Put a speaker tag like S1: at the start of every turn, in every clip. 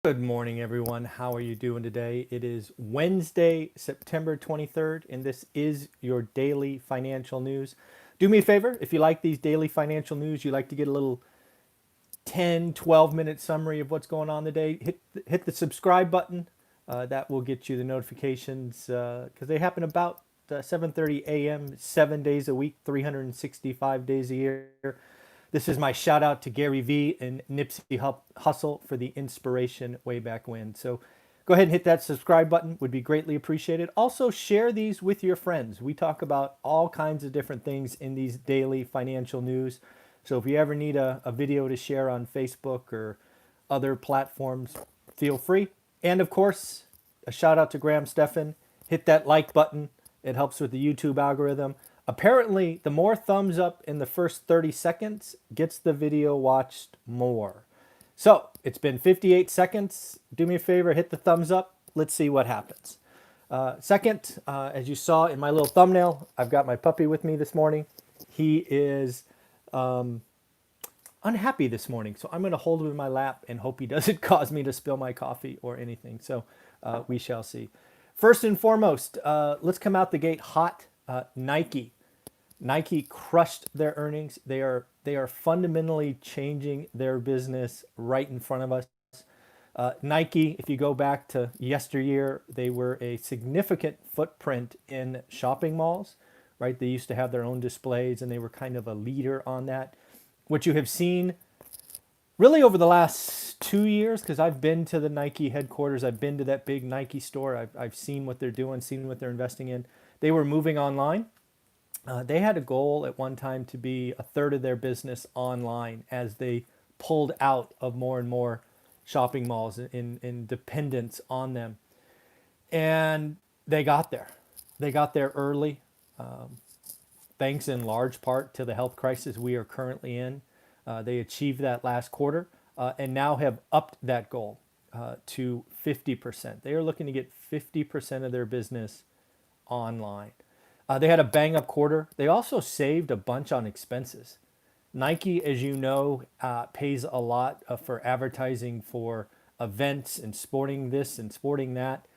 S1: Good morning, everyone. How are you doing today? It is Wednesday, September 23rd, and this is your daily financial news. Do me a favor, if you like these daily financial news, you like to get a little 10, 12-minute summary of what's going on today, hit the subscribe button. That will get you the notifications because they happen about 7:30 a.m., 7 days a week, 365 days a year. This is my shout out to Gary Vee and Nipsey Hussle for the inspiration way back when. So go ahead and hit that subscribe button, would be greatly appreciated. Also, share these with your friends. We talk about all kinds of different things in these daily financial news. So if you ever need a video to share on Facebook or other platforms, feel free. And of course, a shout out to Graham Stephan. Hit that like button. It helps with the YouTube algorithm. Apparently, the more thumbs up in the first 30 seconds gets the video watched more. So it's been 58 seconds. Do me a favor, hit the thumbs up. Let's see what happens. Second, as you saw in my little thumbnail, I've got my puppy with me this morning. He is unhappy this morning, so I'm going to hold him in my lap and hope he doesn't cause me to spill my coffee or anything. So we shall see. First and foremost, let's come out the gate hot. Nike. Nike crushed their earnings. They are fundamentally changing their business right in front of us. Nike, if you go back to yesteryear, they were a significant footprint in shopping malls, right? They used to have their own displays and they were kind of a leader on that. What you have seen really over the last 2 years, because I've been to the Nike headquarters, I've been to that big Nike store, I've seen what they're doing, seen what they're investing in. They were moving online. They had a goal at one time to be a third of their business online as they pulled out of more and more shopping malls in dependence on them. And they got there. They got there early, thanks in large part to the health crisis we are currently in. They achieved that last quarter and now have upped that goal to 50%. They are looking to get 50% of their business online. They had a bang up quarter. They also saved a bunch on expenses. Nike, as you know, pays a lot for advertising for events and sporting this and sporting that.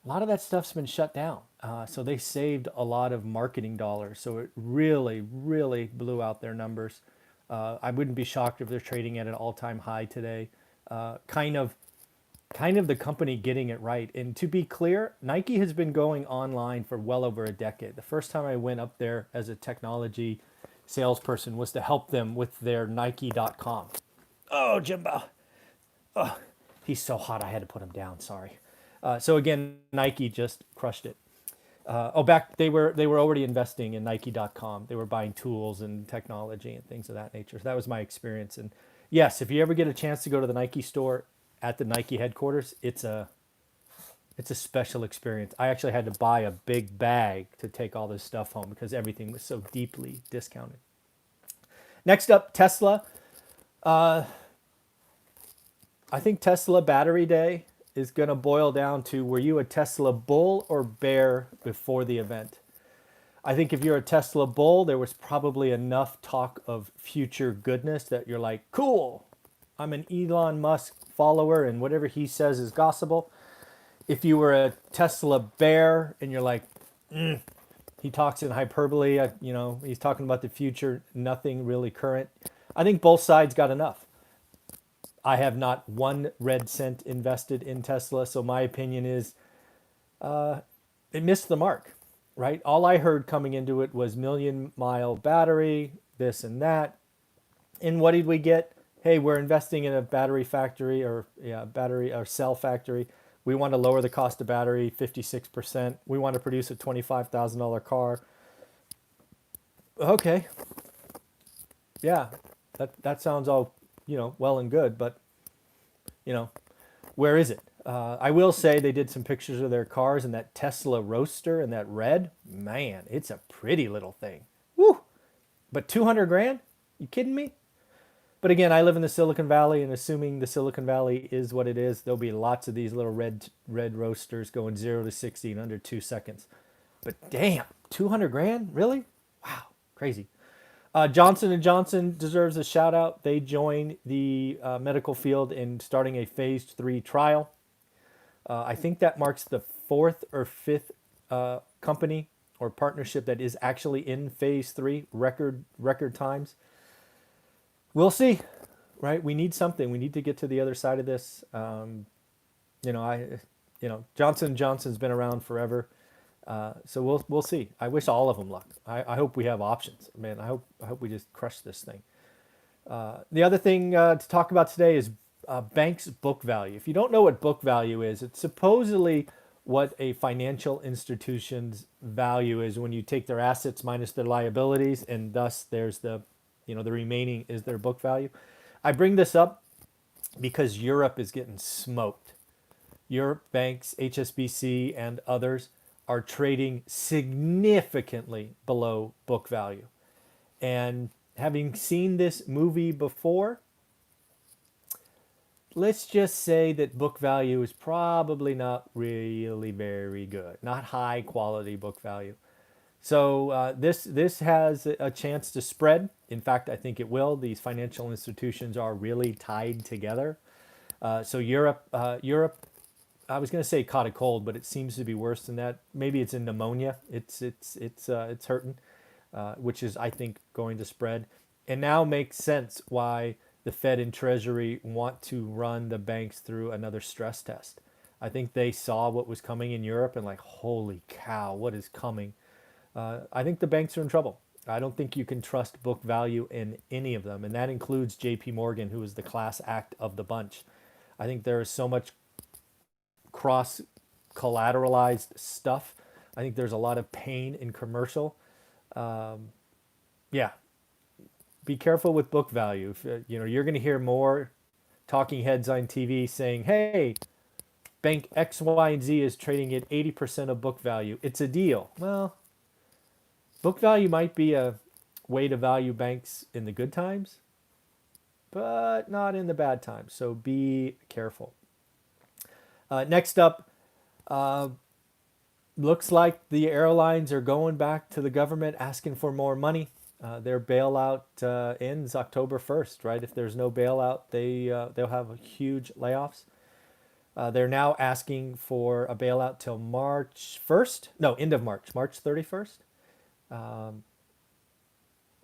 S1: A lot of that stuff's been shut down. So they saved a lot of marketing dollars. So it really, really blew out their numbers. I wouldn't be shocked if they're trading at an all-time high today. Kind of the company getting it right. And to be clear, Nike has been going online for well over a decade. The first time I went up there as a technology salesperson was to help them with their Nike.com. Oh, Jimbo. Oh, he's so hot I had to put him down. Sorry. So again, Nike just crushed it. Back they were already investing in Nike.com. They were buying tools and technology and things of that nature. So that was my experience. And yes, if you ever get a chance to go to the Nike store at the Nike headquarters, it's a special experience. I actually had to buy a big bag to take all this stuff home because everything was so deeply discounted. Next up, Tesla. I think Tesla Battery Day is going to boil down to, were you a Tesla bull or bear before the event? I think if you're a Tesla bull, there was probably enough talk of future goodness that you're like, cool, I'm an Elon Musk follower and whatever he says is gospel. If you were a Tesla bear and you're like, he talks in hyperbole, he's talking about the future, nothing really current. I think both sides got enough. I have not one red cent invested in Tesla, so my opinion is it missed the mark, right? All I heard coming into it was million-mile battery, this and that. And what did we get? Hey, we're investing in a battery factory battery or cell factory. We want to lower the cost of battery 56%. We want to produce a $25,000 car. Okay. Yeah, that sounds all, well and good, but, where is it? I will say they did some pictures of their cars and that Tesla Roadster and that red. Man, it's a pretty little thing. Woo! But 200 grand? You kidding me? But again, I live in the Silicon Valley, and assuming the Silicon Valley is what it is, there'll be lots of these little red roasters going 0 to 60 in under 2 seconds. But damn, 200 grand? Really? Wow, crazy. Johnson & Johnson deserves a shout out. They join the medical field in starting a phase 3 trial. I think that marks the fourth or fifth company or partnership that is actually in phase 3, record times. We'll see, right? We need something. We need to get to the other side of this. You know, Johnson & Johnson's been around forever. So we'll see. I wish all of them luck. I hope we have options. Man, I hope we just crush this thing. The other thing to talk about today is banks' book value. If you don't know what book value is, it's supposedly what a financial institution's value is when you take their assets minus their liabilities, and thus there's the remaining is their book value. I bring this up because Europe is getting smoked. Europe banks, HSBC, and others are trading significantly below book value. And having seen this movie before, let's just say that book value is probably not really very good, not high quality book value. So this has a chance to spread. In fact, I think it will. These financial institutions are really tied together. So Europe, I was going to say caught a cold, but it seems to be worse than that. Maybe it's a pneumonia. It's hurting, which is I think going to spread. And now makes sense why the Fed and Treasury want to run the banks through another stress test. I think they saw what was coming in Europe and like, holy cow, what is coming? I think the banks are in trouble. I don't think you can trust book value in any of them, and that includes J.P. Morgan, who is the class act of the bunch. I think there is so much cross collateralized stuff. I think there's a lot of pain in commercial. Yeah, be careful with book value. You're going to hear more talking heads on TV saying, "Hey, bank X, Y, and Z is trading at 80% of book value. It's a deal." Well, book value might be a way to value banks in the good times, but not in the bad times. So be careful. Next up, looks like the airlines are going back to the government asking for more money. Their bailout ends October 1st, right? If there's no bailout, they'll have huge layoffs. They're now asking for a bailout till March 1st. No, end of March, March 31st.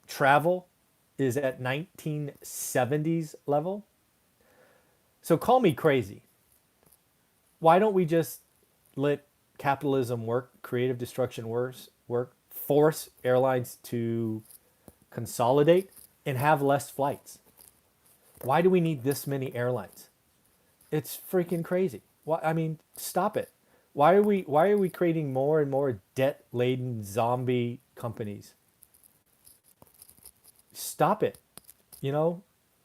S1: Travel is at 1970s level. So call me crazy. Why don't we just let capitalism work, creative destruction work, force airlines to consolidate and have less flights? Why do we need this many airlines? It's freaking crazy. Why? I mean, stop it. Why are we creating more and more debt-laden zombie companies? Stop it.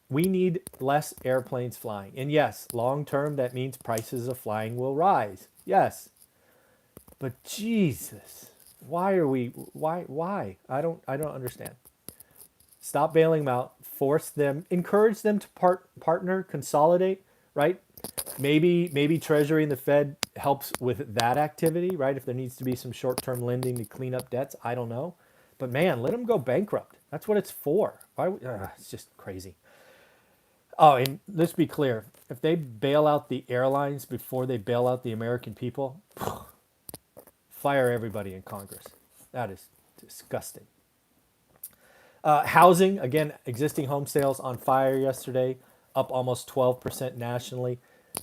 S1: We need less airplanes flying. And yes, long term that means prices of flying will rise. Yes. But Jesus, why? I don't understand. Stop bailing them out, force them, encourage them to partner, consolidate, right? Maybe Treasury and the Fed helps with that activity, right? If there needs to be some short-term lending to clean up debts, I don't know. But man, let them go bankrupt. That's what it's for. It's just crazy. Oh, and let's be clear. If they bail out the airlines before they bail out the American people, fire everybody in Congress. That is disgusting. Housing, again, existing home sales on fire yesterday, up almost 12% nationally.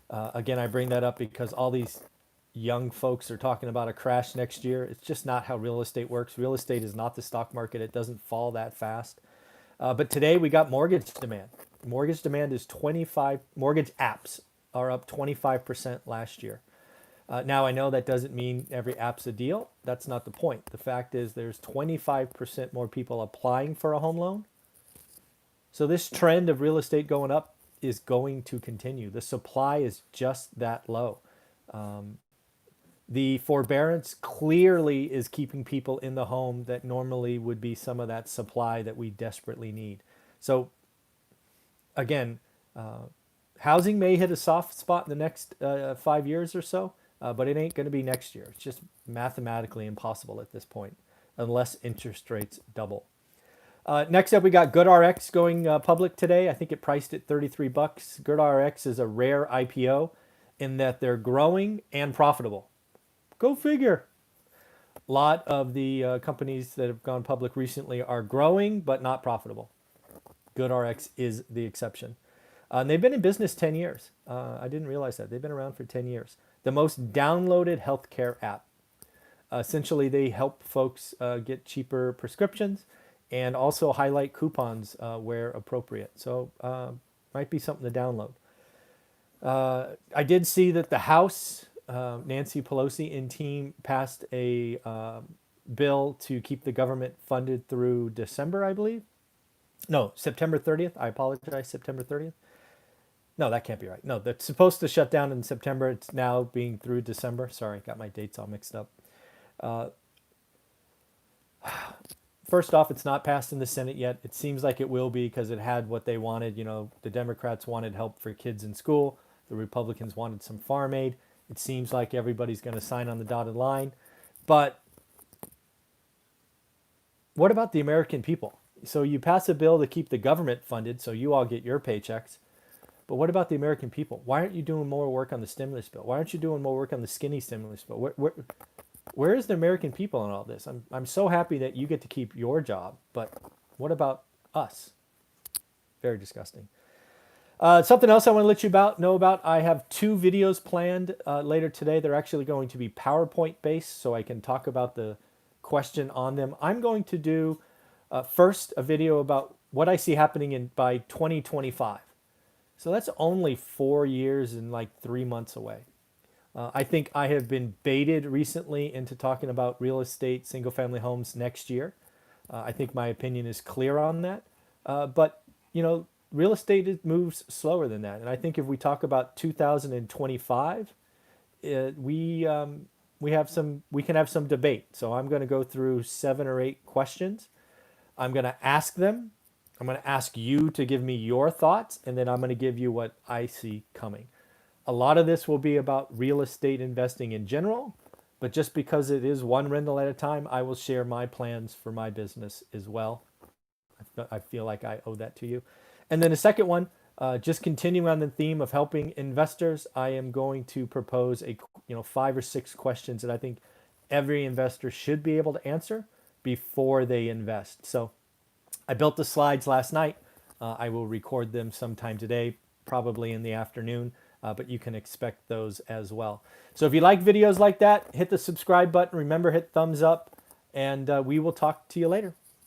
S1: Again, I bring that up because all these young folks are talking about a crash next year. It's just not how real estate works. Real estate is not the stock market. It doesn't fall that fast. But today we got mortgage demand. Mortgage demand is 25, mortgage apps are up 25% last year. Now I know that doesn't mean every app's a deal. That's not the point. The fact is there's 25% more people applying for a home loan. So this trend of real estate going up is going to continue. The supply is just that low. The forbearance clearly is keeping people in the home that normally would be some of that supply that we desperately need. So again, housing may hit a soft spot in the next 5 years or so, but it ain't going to be next year. It's just mathematically impossible at this point, unless interest rates double. Next up, we got GoodRx going public today. I think it priced at 33 bucks. GoodRx is a rare IPO in that they're growing and profitable. Go figure. A lot of the companies that have gone public recently are growing but not profitable. GoodRx is the exception. And they've been in business 10 years. I didn't realize that. They've been around for 10 years. The most downloaded healthcare app. Essentially, they help folks get cheaper prescriptions and also highlight coupons where appropriate. So might be something to download. I did see that the House, Nancy Pelosi and team passed a bill to keep the government funded through December, I believe. No, September 30th. I apologize, September 30th. No, that can't be right. No, that's supposed to shut down in September. It's now being through December. Sorry, got my dates all mixed up. First off, it's not passed in the Senate yet. It seems like it will be because it had what they wanted. You know, the Democrats wanted help for kids in school. The Republicans wanted some farm aid. It seems like everybody's going to sign on the dotted line. But what about the American people? So you pass a bill to keep the government funded so you all get your paychecks. But what about the American people? Why aren't you doing more work on the stimulus bill? Why aren't you doing more work on the skinny stimulus bill? Where is the American people in all this? I'm so happy that you get to keep your job, but what about us? Very disgusting. Something else I want to let you know about. I have 2 videos planned later today. They're actually going to be PowerPoint based, so I can talk about the question on them. I'm going to do first a video about what I see happening by 2025. So that's only 4 years and like 3 months away. I think I have been baited recently into talking about real estate, single family homes next year. I think my opinion is clear on that. But, you know, real estate moves slower than that. And I think if we talk about 2025, we can have some debate. So I'm going to go through 7 or 8 questions. I'm going to ask them. I'm going to ask you to give me your thoughts, and then I'm going to give you what I see coming. A lot of this will be about real estate investing in general, but just because it is one rental at a time, I will share my plans for my business as well. I feel like I owe that to you. And then the second one, just continuing on the theme of helping investors, I am going to propose 5 or 6 questions that I think every investor should be able to answer before they invest. So I built the slides last night. I will record them sometime today, probably in the afternoon, but you can expect those as well. So if you like videos like that, hit the subscribe button. Remember, hit thumbs up, and we will talk to you later.